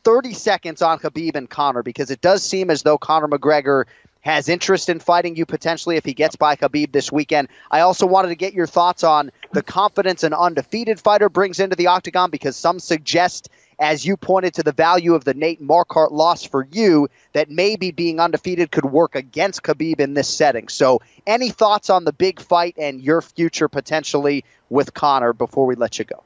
30 seconds on Khabib and Conor, because it does seem as though Conor McGregor has interest in fighting you potentially if he gets by Khabib this weekend. I also wanted to get your thoughts on the confidence an undefeated fighter brings into the octagon, because some suggest, as you pointed to the value of the Nate Marquardt loss for you, that maybe being undefeated could work against Khabib in this setting. So any thoughts on the big fight and your future potentially with Conor before we let you go?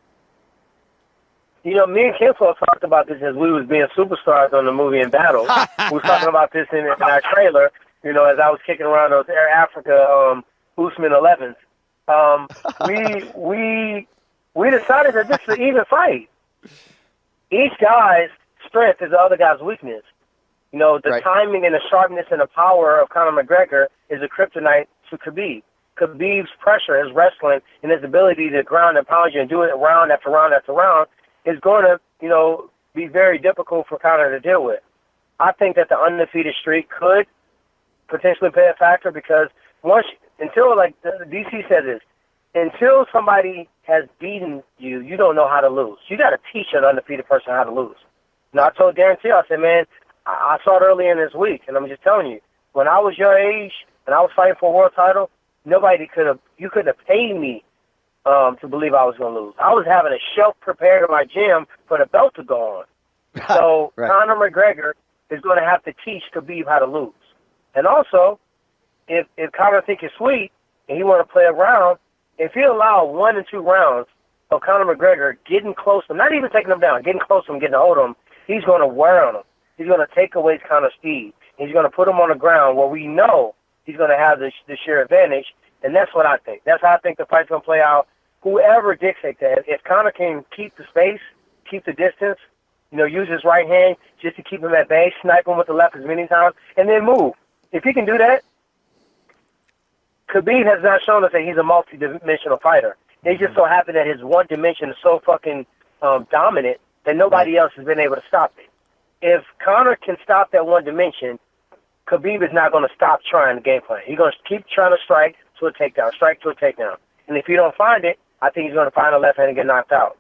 You know, me and Kenflo talked about this as we was being superstars on the movie In Battle. We were talking about this in our trailer, you know, as I was kicking around those Air Africa Usman 11s. We decided that this is an even fight. Each guy's strength is the other guy's weakness. You know, the timing and the sharpness and the power of Conor McGregor is a kryptonite to Khabib. Khabib's pressure, his wrestling, and his ability to ground and pound you and do it round after round after round is going to, you know, be very difficult for Conor to deal with. I think that the undefeated streak could potentially play a factor, because until, like the DC said this, until somebody has beaten you, you don't know how to lose. You got to teach an undefeated person how to lose. Now, I told Darren Till, I said, man, I saw it early in this week, and I'm just telling you, when I was your age and I was fighting for a world title, you couldn't have paid me to believe I was going to lose. I was having a shelf prepared in my gym for the belt to go on. So Conor McGregor is going to have to teach Khabib how to lose. And also, if Conor think it's sweet and he want to play around, if he allow 1 and 2 rounds of Conor McGregor getting close to him, not even taking him down, getting close to him, getting a hold of him, he's going to wear on him. He's going to take away Conor's speed. He's going to put him on the ground where we know he's going to have the sheer advantage, and that's what I think. That's how I think the fight's going to play out. Whoever dictates that, if Conor can keep the space, keep the distance, you know, use his right hand just to keep him at bay, snipe him with the left as many times, and then move. If he can do that, Khabib has not shown us that he's a multi-dimensional fighter. It just so happened that his one dimension is so fucking dominant that nobody else has been able to stop it. If Conor can stop that one dimension, Khabib is not going to stop trying the game plan. He's going to keep trying to strike to a takedown, strike to a takedown. And if you don't find it, I think he's going to find a left hand and get knocked out.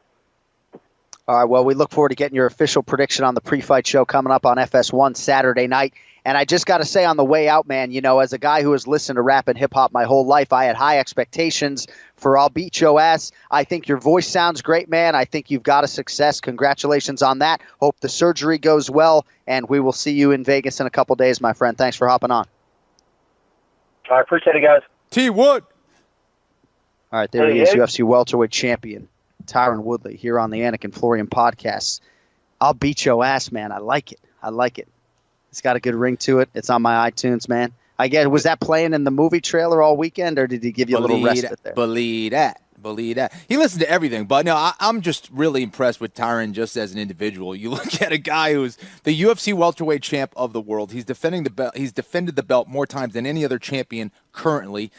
All right, well, we look forward to getting your official prediction on the pre-fight show coming up on FS1 Saturday night. And I just got to say on the way out, man, you know, as a guy who has listened to rap and hip-hop my whole life, I had high expectations for I'll Beat Your Ass. I think your voice sounds great, man. I think you've got a success. Congratulations on that. Hope the surgery goes well, and we will see you in Vegas in a couple days, my friend. Thanks for hopping on. I appreciate it, guys. T. Wood. All right, there he is, UFC welterweight champion, Tyron Woodley, here on the Anik Florian podcast. I'll beat your ass, man. I like it. I like it. It's got a good ring to it. It's on my iTunes, man. I guess, was that playing in the movie trailer all weekend, or did he give you a little respite there? Believe that. He listened to everything, but no, I'm just really impressed with Tyron just as an individual. You look at a guy who's the UFC welterweight champ of the world. He's defending the belt. He's defended the belt more times than any other champion currently.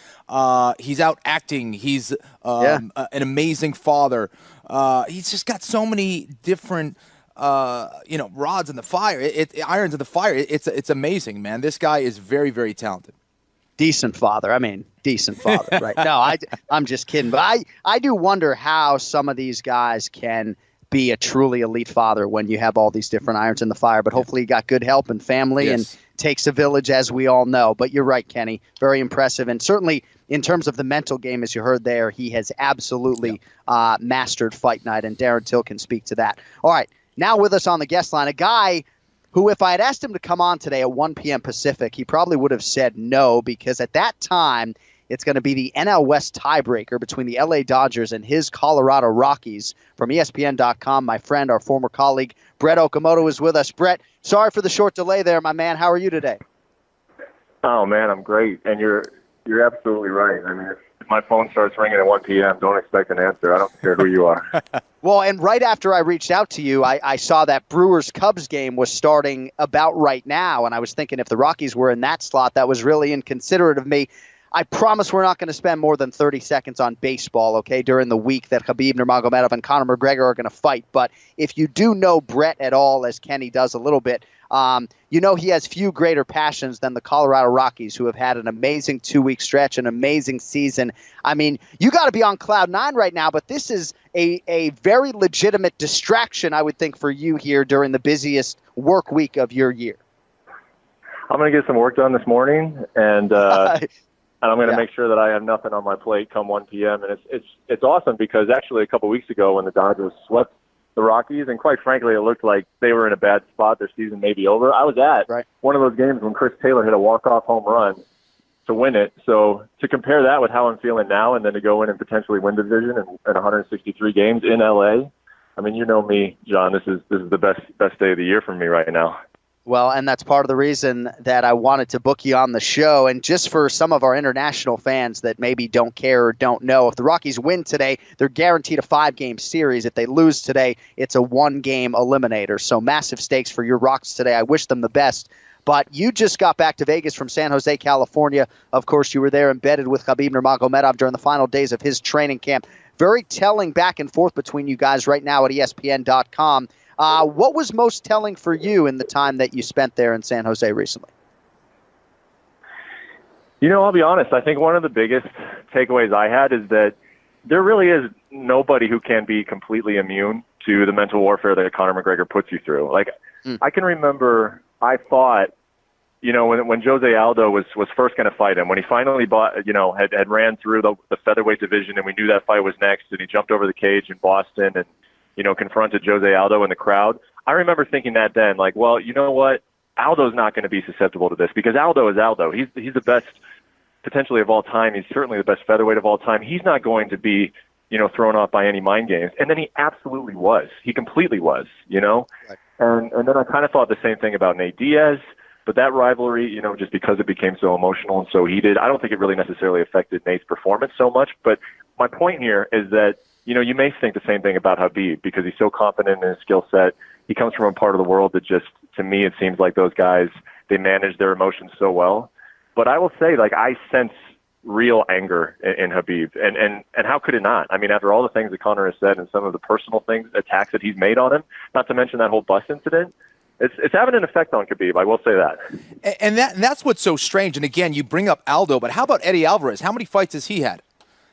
He's out acting. He's an amazing father. He's just got so many different rods in the fire. Irons in the fire. It's amazing, man. This guy is very, very talented. Decent father, right? No, I'm just kidding. But I do wonder how some of these guys can be a truly elite father when you have all these different irons in the fire. But hopefully you got good help and family, and takes a village, as we all know. But you're right, Kenny. Very impressive. And certainly in terms of the mental game, as you heard there, he has absolutely mastered Fight Night, and Darren Till can speak to that. All right, now with us on the guest line, a guy who, if I had asked him to come on today at 1 p.m. Pacific, he probably would have said no, because at that time, it's going to be the NL West tiebreaker between the LA Dodgers and his Colorado Rockies. From ESPN.com, my friend, our former colleague, Brett Okamoto is with us. Brett, sorry for the short delay there, my man. How are you today? Oh, man, I'm great. And you're absolutely right. I mean, if my phone starts ringing at 1 p.m., don't expect an answer. I don't care who you are. Well, and right after I reached out to you, I saw that Brewers-Cubs game was starting about right now, and I was thinking if the Rockies were in that slot, that was really inconsiderate of me. I promise we're not going to spend more than 30 seconds on baseball, okay, during the week that Khabib Nurmagomedov and Conor McGregor are going to fight. But if you do know Brett at all, as Kenny does a little bit, you know he has few greater passions than the Colorado Rockies, who have had an amazing 2-week stretch, an amazing season. I mean, you got to be on cloud nine right now, but this is a very legitimate distraction, I would think, for you here during the busiest work week of your year. I'm going to get some work done this morning, and I'm going to make sure that I have nothing on my plate come 1 p.m. And it's awesome because actually a couple weeks ago when the Dodgers swept the Rockies, and quite frankly it looked like they were in a bad spot, their season may be over, I was at one of those games when Chris Taylor hit a walk-off home run to win it. So to compare that with how I'm feeling now and then to go in and potentially win the division in 163 games in L.A., I mean, you know me, John, this is the best day of the year for me right now. Well, and that's part of the reason that I wanted to book you on the show. And just for some of our international fans that maybe don't care or don't know, if the Rockies win today, they're guaranteed a 5-game series. If they lose today, it's a 1-game eliminator. So massive stakes for your Rocks today. I wish them the best. But you just got back to Vegas from San Jose, California. Of course, you were there embedded with Khabib Nurmagomedov during the final days of his training camp. Very telling back and forth between you guys right now at ESPN.com. What was most telling for you in the time that you spent there in San Jose recently? You know, I'll be honest. I think one of the biggest takeaways I had is that there really is nobody who can be completely immune to the mental warfare that Conor McGregor puts you through. Like, I can remember, I thought, you know, when Jose Aldo was first going to fight him, when he finally had ran through the featherweight division, and we knew that fight was next, and he jumped over the cage in Boston and, you know, confronted Jose Aldo in the crowd. I remember thinking that then, like, well, you know what? Aldo's not going to be susceptible to this because Aldo is Aldo. He's the best potentially of all time. He's certainly the best featherweight of all time. He's not going to be, you know, thrown off by any mind games. And then he absolutely was. He completely was, you know. Right. And then I kind of thought the same thing about Nate Diaz. But that rivalry, you know, just because it became so emotional and so heated, I don't think it really necessarily affected Nate's performance so much. But my point here is that, you know, you may think the same thing about Khabib because he's so confident in his skill set. He comes from a part of the world that just, to me, it seems like those guys, they manage their emotions so well. But I will say, like, I sense real anger in Khabib. And how could it not? I mean, after all the things that Conor has said and some of the personal things, attacks that he's made on him, not to mention that whole bus incident, it's having an effect on Khabib. I will say that. And that's what's so strange. And again, you bring up Aldo, but how about Eddie Alvarez? How many fights has he had?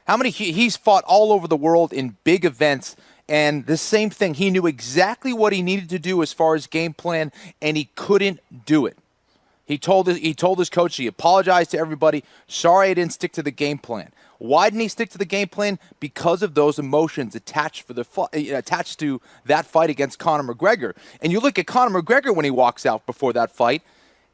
How many he's fought all over the world in big events, and the same thing. He knew exactly what he needed to do as far as game plan, and he couldn't do it. He told his coach, he apologized to everybody. Sorry, I didn't stick to the game plan. Why didn't he stick to the game plan? Because of those emotions attached to that fight against Conor McGregor. And you look at Conor McGregor when he walks out before that fight,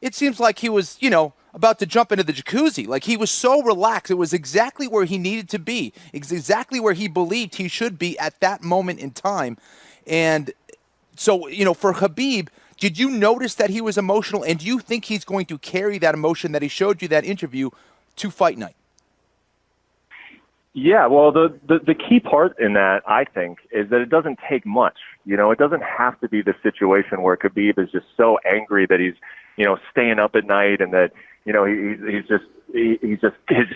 it seems like he was, you know, about to jump into the jacuzzi. Like, he was so relaxed. It was exactly where he needed to be. It's exactly where he believed he should be at that moment in time. And so, you know, for Khabib, did you notice that he was emotional? And do you think he's going to carry that emotion that he showed you that interview to fight night? Yeah, well, the key part in that, I think, is that it doesn't take much. You know, it doesn't have to be the situation where Khabib is just so angry that he's, you know, staying up at night and that, you know, he's just his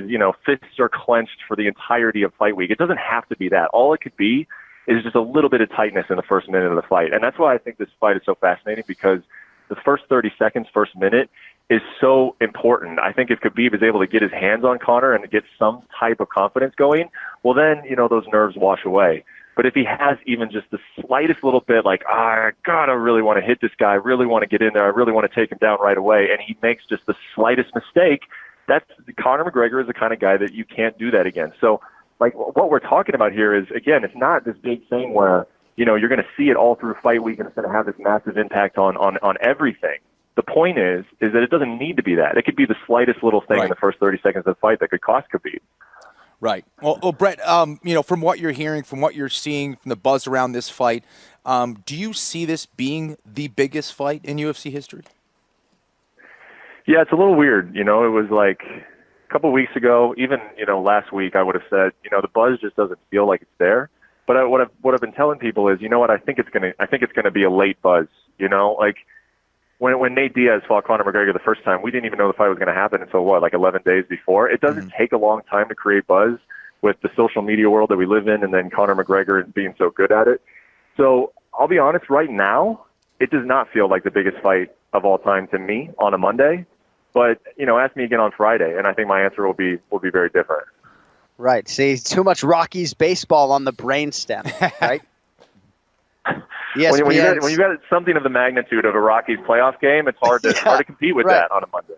you know, fists are clenched for the entirety of fight week. It doesn't have to be that. All it could be is just a little bit of tightness in the first minute of the fight. And that's why I think this fight is so fascinating, because the first 30 seconds, first minute is so important. I think if Khabib is able to get his hands on Conor and get some type of confidence going, well then, you know, those nerves wash away. But if he has even just the slightest little bit, like, I really want to hit this guy, I really want to get in there, I really want to take him down right away, and he makes just the slightest mistake, Conor McGregor is the kind of guy that you can't do that again. So, like, what we're talking about here is, again, it's not this big thing where, you know, you're going to see it all through fight week and it's going to have this massive impact on everything. The point is that it doesn't need to be that. It could be the slightest little thing in the first 30 seconds of the fight that could cost Khabib. Right. Well, Brett, you know, from what you're hearing, from what you're seeing, from the buzz around this fight, do you see this being the biggest fight in UFC history? Yeah, it's a little weird. You know, it was like a couple of weeks ago, even, you know, last week, I would have said, you know, the buzz just doesn't feel like it's there. But what I've been telling people is, you know what, I think it's gonna be a late buzz. You know, like, when Nate Diaz fought Conor McGregor the first time, we didn't even know the fight was going to happen until, 11 days before? It doesn't take a long time to create buzz with the social media world that we live in, and then Conor McGregor being so good at it. So I'll be honest, right now, it does not feel like the biggest fight of all time to me on a Monday. But, ask me again on Friday, and I think my answer will be very different. Right. See, too much Rockies baseball on the brainstem, right? When you got something of the magnitude of a Rockies playoff game, it's hard to compete with that on a Monday.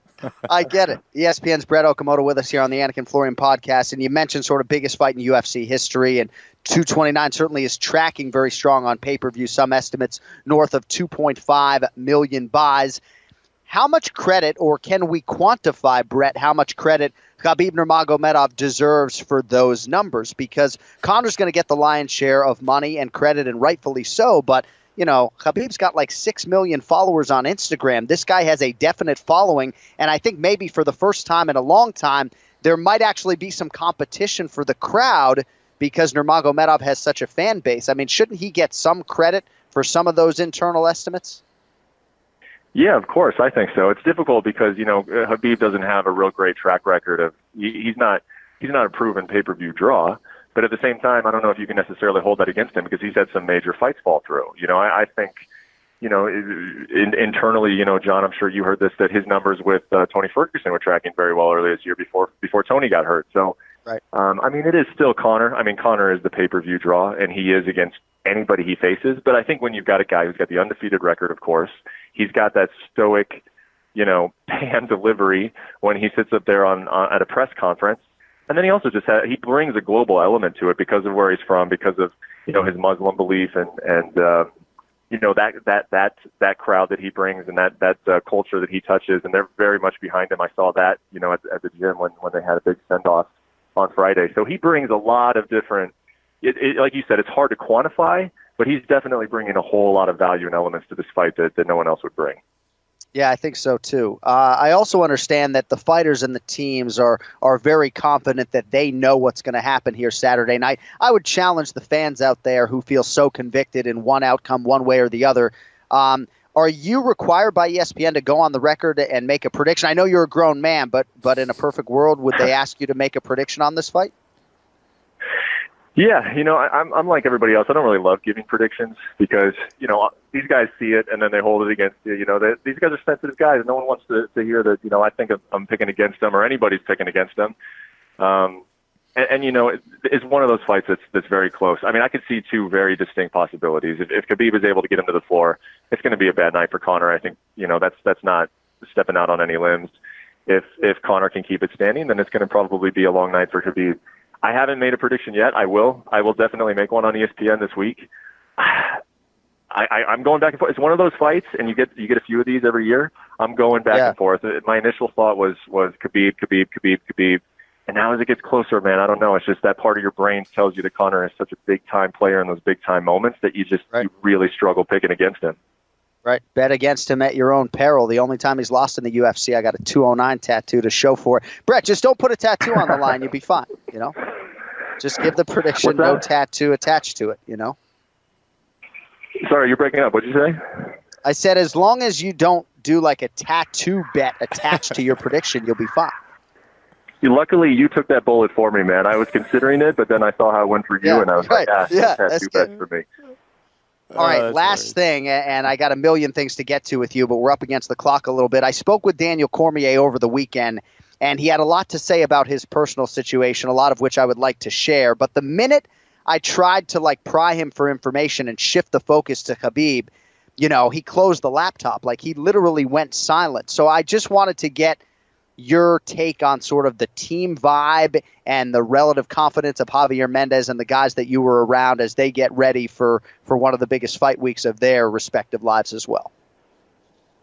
I get it. ESPN's Brett Okamoto with us here on the Anik Florian podcast, and you mentioned sort of biggest fight in UFC history, and 229 certainly is tracking very strong on pay-per-view. Some estimates north of 2.5 million buys. How much credit, or can we quantify, Brett, how much credit Khabib Nurmagomedov deserves for those numbers? Because Conor's going to get the lion's share of money and credit, and rightfully so, but Khabib's got like 6 million followers on Instagram. This guy has a definite following, and I think maybe for the first time in a long time, there might actually be some competition for the crowd because Nurmagomedov has such a fan base. I mean, shouldn't he get some credit for some of those internal estimates? Yeah, of course, I think so. It's difficult because Khabib doesn't have a real great track record of he's not a proven pay-per-view draw. But at the same time, I don't know if you can necessarily hold that against him because he's had some major fights fall through. I think internally, John, I'm sure you heard this, that his numbers with Tony Ferguson were tracking very well earlier this year before Tony got hurt. So, right. It is still Conor. I mean, Conor is the pay-per-view draw, and he is against anybody he faces. But I think when you've got a guy who's got the undefeated record, of course, he's got that stoic, pan delivery when he sits up there at a press conference. And then he also he brings a global element to it because of where he's from, because of, his Muslim belief and that crowd that he brings and that culture that he touches. And they're very much behind him. I saw that, at the gym when they had a big send-off on Friday. So he brings a lot of different, like you said, it's hard to quantify, but he's definitely bringing a whole lot of value and elements to this fight that no one else would bring. Yeah, I think so too. I also understand that the fighters and the teams are very confident that they know what's going to happen here Saturday night. I would challenge the fans out there who feel so convicted in one outcome one way or the other. Are you required by ESPN to go on the record and make a prediction? I know you're a grown man, but in a perfect world, would they ask you to make a prediction on this fight? Yeah, I'm like everybody else. I don't really love giving predictions because, these guys see it and then they hold it against you. These guys are sensitive guys. No one wants to hear that, I think I'm picking against them or anybody's picking against them. It's one of those fights that's very close. I mean, I could see two very distinct possibilities. If Khabib is able to get him to the floor, it's going to be a bad night for Conor. I think, that's not stepping out on any limbs. If Conor can keep it standing, then it's going to probably be a long night for Khabib. I haven't made a prediction yet. I will definitely make one on ESPN this week. I'm going back and forth. It's one of those fights, and you get a few of these every year. I'm going back and forth. My initial thought was Khabib. And now as it gets closer, man, I don't know. It's just that part of your brain tells you that Conor is such a big-time player in those big-time moments that you really struggle picking against him. Right. Bet against him at your own peril. The only time he's lost in the UFC, I got a 209 tattoo to show for it. Brett, just don't put a tattoo on the line. You'll be fine, Just give the prediction, no tattoo attached to it, Sorry, you're breaking up. What'd you say? I said as long as you don't do like a tattoo bet attached to your prediction, you'll be fine. Luckily, you took that bullet for me, man. I was considering it, but then I saw how it went for you, and I was like, tattoo bet for me. All right, last thing, and I got a million things to get to with you, but we're up against the clock a little bit. I spoke with Daniel Cormier over the weekend, and he had a lot to say about his personal situation, a lot of which I would like to share. But the minute I tried to pry him for information and shift the focus to Khabib, he closed the laptop. He literally went silent. So I just wanted to get your take on sort of the team vibe and the relative confidence of Javier Mendez and the guys that you were around as they get ready for one of the biggest fight weeks of their respective lives as well.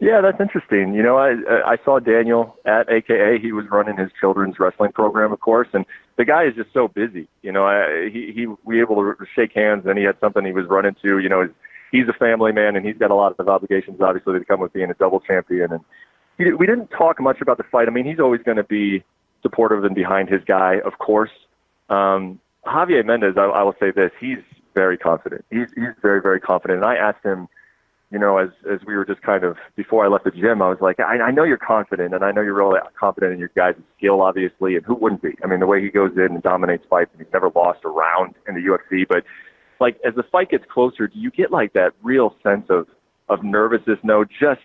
Yeah, that's interesting. I saw Daniel at AKA. He was running his children's wrestling program, of course, and the guy is just so busy. We were able to shake hands, and he had something he was running to. He's a family man, and he's got a lot of obligations, obviously, that come with being a double champion. And we didn't talk much about the fight. I mean, he's always going to be supportive and behind his guy, of course. Javier Mendez, I will say this, he's very confident. He's very, very confident. And I asked him, as we were just kind of, before I left the gym, I was like, I know you're confident, and I know you're really confident in your guys' skill, obviously, and who wouldn't be? I mean, the way he goes in and dominates fights, and he's never lost a round in the UFC, but, like, as the fight gets closer, do you get, like, that real sense of nervousness? No, just,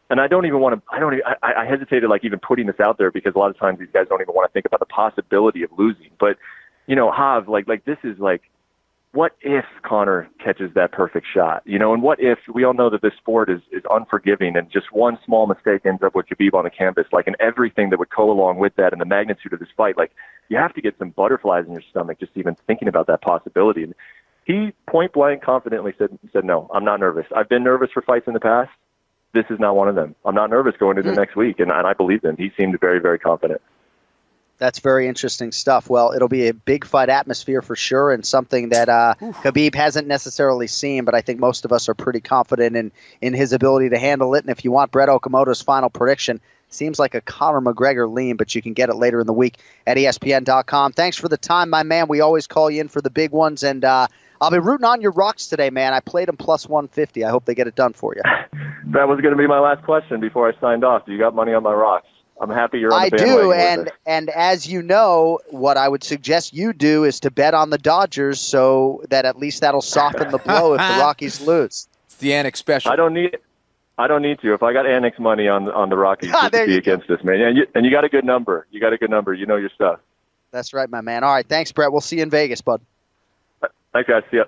and I don't even want to, I hesitated, like, even putting this out there, because a lot of times these guys don't even want to think about the possibility of losing, but, Hav, like this is, like, what if Conor catches that perfect shot? And what if we all know that this sport is unforgiving, and just one small mistake ends up with Khabib on the canvas, like, and everything that would go along with that and the magnitude of this fight, like, you have to get some butterflies in your stomach just even thinking about that possibility. And he point blank confidently said, no, I'm not nervous. I've been nervous for fights in the past. This is not one of them. I'm not nervous going into the next week. And I believe him. He seemed very, very confident. That's very interesting stuff. Well, it'll be a big fight atmosphere for sure, and something that Khabib hasn't necessarily seen, but I think most of us are pretty confident in his ability to handle it. And if you want Brett Okamoto's final prediction, seems like a Conor McGregor lean, but you can get it later in the week at ESPN.com. Thanks for the time, my man. We always call you in for the big ones, and I'll be rooting on your Rocks today, man. I played them plus 150. I hope they get it done for you. That was going to be my last question before I signed off. Do you got money on my Rocks? I'm happy you're on the bandwagon. I do, and as you know, what I would suggest you do is to bet on the Dodgers, so that at least that'll soften the blow if the Rockies lose. It's the Anik special. I don't need to. If I got Anik's money on the Rockies to be against this, man. And you got a good number. You know your stuff. That's right, my man. All right, thanks, Brett. We'll see you in Vegas, bud. Thanks, guys. See ya.